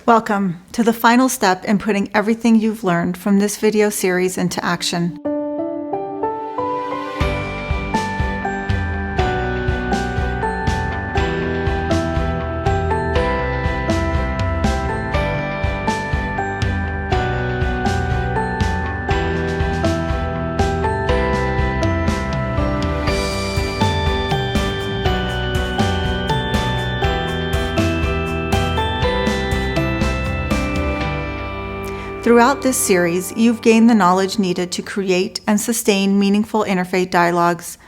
Welcome to the final step in putting everything you've learned from this video series into action. Throughout this series, you've gained the knowledge needed to create and sustain meaningful interfaith dialogues.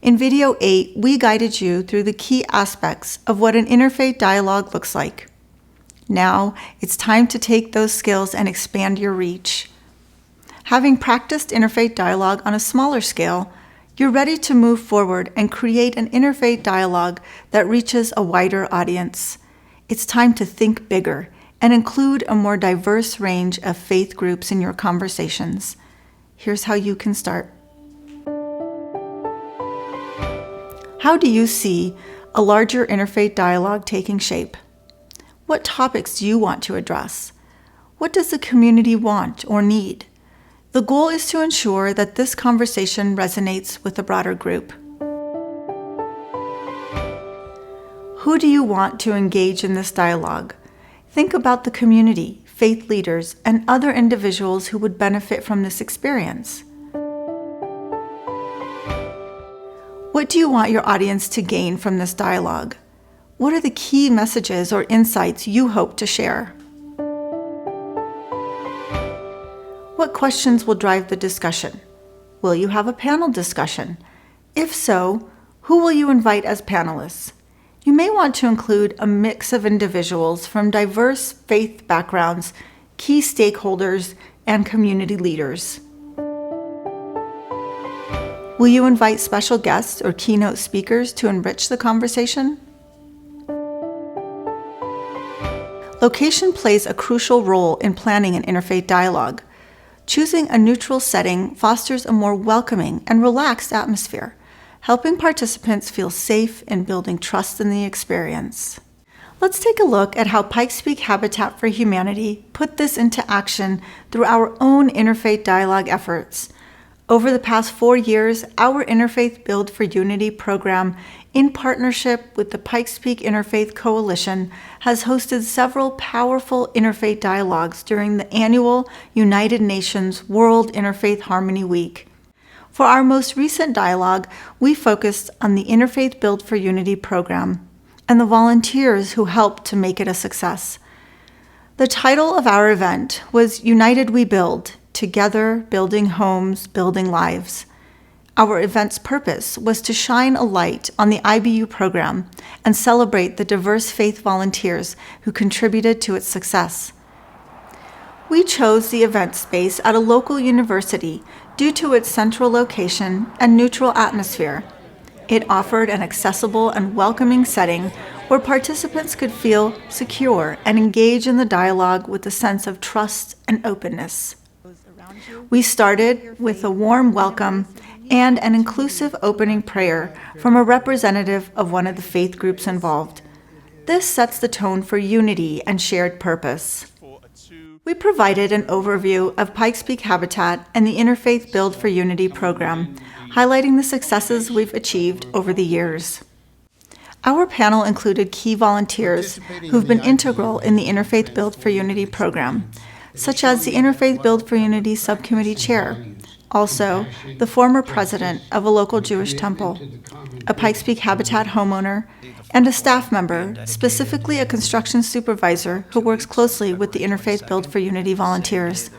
In Video 8, we guided you through the key aspects of what an interfaith dialogue looks like. Now, it's time to take those skills and expand your reach. Having practiced interfaith dialogue on a smaller scale, you're ready to move forward and create an interfaith dialogue that reaches a wider audience. It's time to think bigger and include a more diverse range of faith groups in your conversations. Here's how you can start. How do you see a larger interfaith dialogue taking shape? What topics do you want to address? What does the community want or need? The goal is to ensure that this conversation resonates with a broader group. Who do you want to engage in this dialogue? Think about the community, faith leaders, and other individuals who would benefit from this experience. What do you want your audience to gain from this dialogue? What are the key messages or insights you hope to share? What questions will drive the discussion? Will you have a panel discussion? If so, who will you invite as panelists? You may want to include a mix of individuals from diverse faith backgrounds, key stakeholders, and community leaders. Will you invite special guests or keynote speakers to enrich the conversation? Location plays a crucial role in planning an interfaith dialogue. Choosing a neutral setting fosters a more welcoming and relaxed atmosphere, helping participants feel safe and building trust in the experience. Let's take a look at how Pikes Habitat for Humanity put this into action through our own interfaith dialogue efforts. Over the past 4 years, our Interfaith Build for Unity program, in partnership with the Pikes Peak Interfaith Coalition, has hosted several powerful interfaith dialogues during the annual United Nations World Interfaith Harmony Week. For our most recent dialogue, we focused on the Interfaith Build for Unity program and the volunteers who helped to make it a success. The title of our event was United We Build, Together Building Homes, Building Lives. Our event's purpose was to shine a light on the IBU program and celebrate the diverse faith volunteers who contributed to its success. We chose the event space at a local university due to its central location and neutral atmosphere. It offered an accessible and welcoming setting where participants could feel secure and engage in the dialogue with a sense of trust and openness. We started with a warm welcome and an inclusive opening prayer from a representative of one of the faith groups involved. This sets the tone for unity and shared purpose. We provided an overview of Pikes Peak Habitat and the Interfaith Build for Unity program, highlighting the successes we've achieved over the years. Our panel included key volunteers who've been integral in the Interfaith Build for Unity program, such as the Interfaith Build for Unity Subcommittee Chair, also the former president of a local Jewish temple, a Pikes Peak Habitat homeowner, and a staff member, specifically a construction supervisor who works closely with the Interfaith Build for Unity volunteers.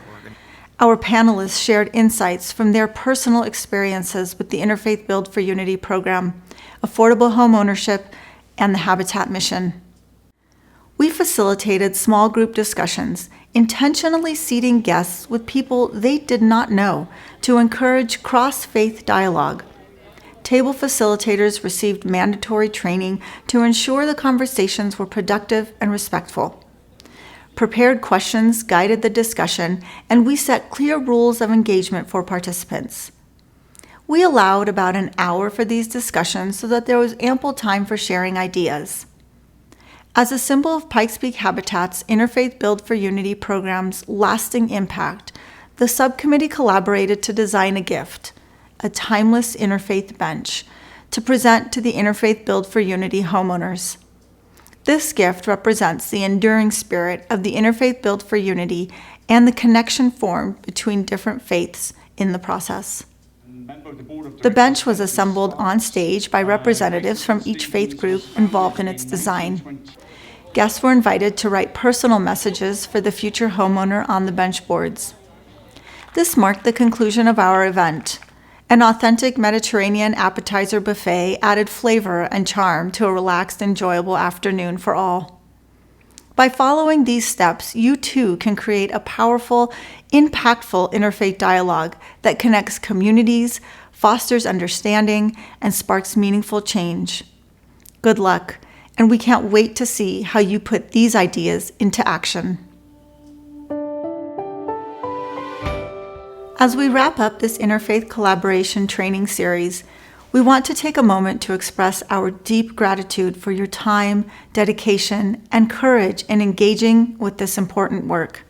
Our panelists shared insights from their personal experiences with the Interfaith Build for Unity program, affordable home ownership, and the Habitat mission. We facilitated small group discussions, intentionally seating guests with people they did not know to encourage cross-faith dialogue. Table facilitators received mandatory training to ensure the conversations were productive and respectful. Prepared questions guided the discussion, and we set clear rules of engagement for participants. We allowed about an hour for these discussions so that there was ample time for sharing ideas. As a symbol of Pikes Peak Habitat's Interfaith Build for Unity program's lasting impact, the subcommittee collaborated to design a gift, a timeless interfaith bench, to present to the Interfaith Build for Unity homeowners. This gift represents the enduring spirit of the Interfaith Build for Unity and the connection formed between different faiths in the process. The bench was assembled on stage by representatives from each faith group involved in its design. Guests were invited to write personal messages for the future homeowner on the bench boards. This marked the conclusion of our event. An authentic Mediterranean appetizer buffet added flavor and charm to a relaxed, enjoyable afternoon for all. By following these steps, you too can create a powerful, impactful interfaith dialogue that connects communities, fosters understanding, and sparks meaningful change. Good luck, and we can't wait to see how you put these ideas into action. As we wrap up this interfaith collaboration training series, we want to take a moment to express our deep gratitude for your time, dedication, and courage in engaging with this important work.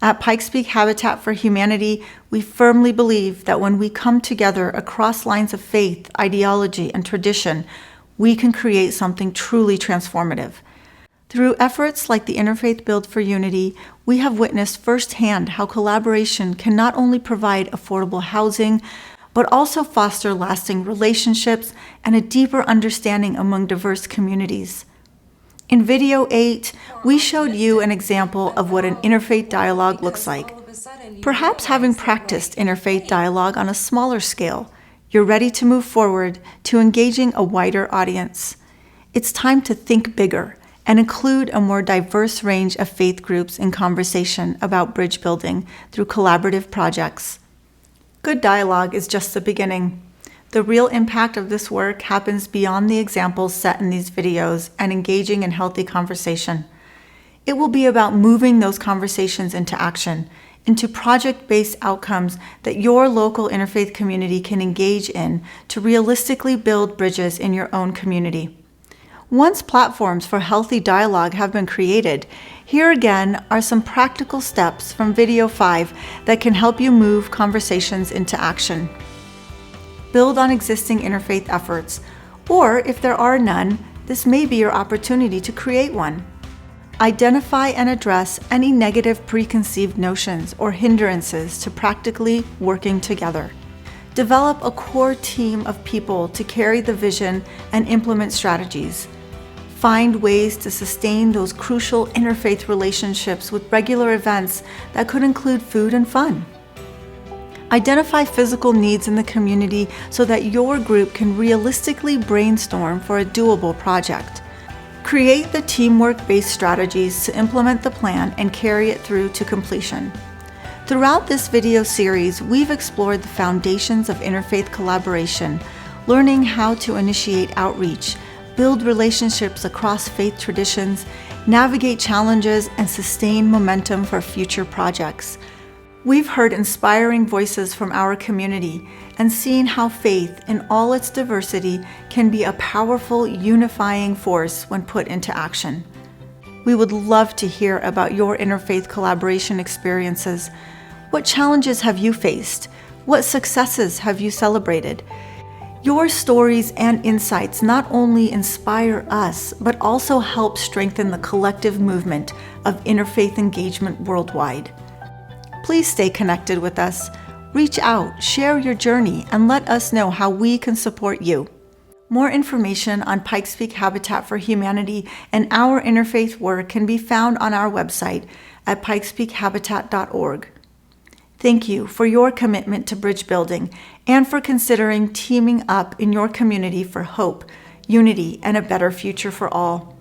At Pikes Peak Habitat for Humanity, we firmly believe that when we come together across lines of faith, ideology, and tradition, we can create something truly transformative. Through efforts like the Interfaith Build for Unity, we have witnessed firsthand how collaboration can not only provide affordable housing, but also foster lasting relationships and a deeper understanding among diverse communities. In video 8, we showed you an example of what an interfaith dialogue looks like. Perhaps having practiced interfaith dialogue on a smaller scale, you're ready to move forward to engaging a wider audience. It's time to think bigger and include a more diverse range of faith groups in conversation about bridge building through collaborative projects. Good dialogue is just the beginning. The real impact of this work happens beyond the examples set in these videos and engaging in healthy conversation. It will be about moving those conversations into action, into project-based outcomes that your local interfaith community can engage in to realistically build bridges in your own community. Once platforms for healthy dialogue have been created, here again are some practical steps from video 5 that can help you move conversations into action. Build on existing interfaith efforts, or if there are none, this may be your opportunity to create one. Identify and address any negative preconceived notions or hindrances to practically working together. Develop a core team of people to carry the vision and implement strategies. Find ways to sustain those crucial interfaith relationships with regular events that could include food and fun. Identify physical needs in the community so that your group can realistically brainstorm for a doable project. Create the teamwork-based strategies to implement the plan and carry it through to completion. Throughout this video series, we've explored the foundations of interfaith collaboration, learning how to initiate outreach, build relationships across faith traditions, navigate challenges, and sustain momentum for future projects. We've heard inspiring voices from our community and seen how faith in all its diversity can be a powerful, unifying force when put into action. We would love to hear about your interfaith collaboration experiences. What challenges have you faced? What successes have you celebrated? Your stories and insights not only inspire us, but also help strengthen the collective movement of interfaith engagement worldwide. Please stay connected with us. Reach out, share your journey, and let us know how we can support you. More information on Pikes Peak Habitat for Humanity and our interfaith work can be found on our website at pikespeakhabitat.org. Thank you for your commitment to bridge building and for considering teaming up in your community for hope, unity, and a better future for all.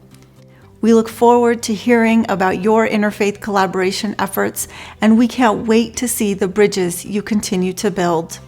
We look forward to hearing about your interfaith collaboration efforts, and we can't wait to see the bridges you continue to build.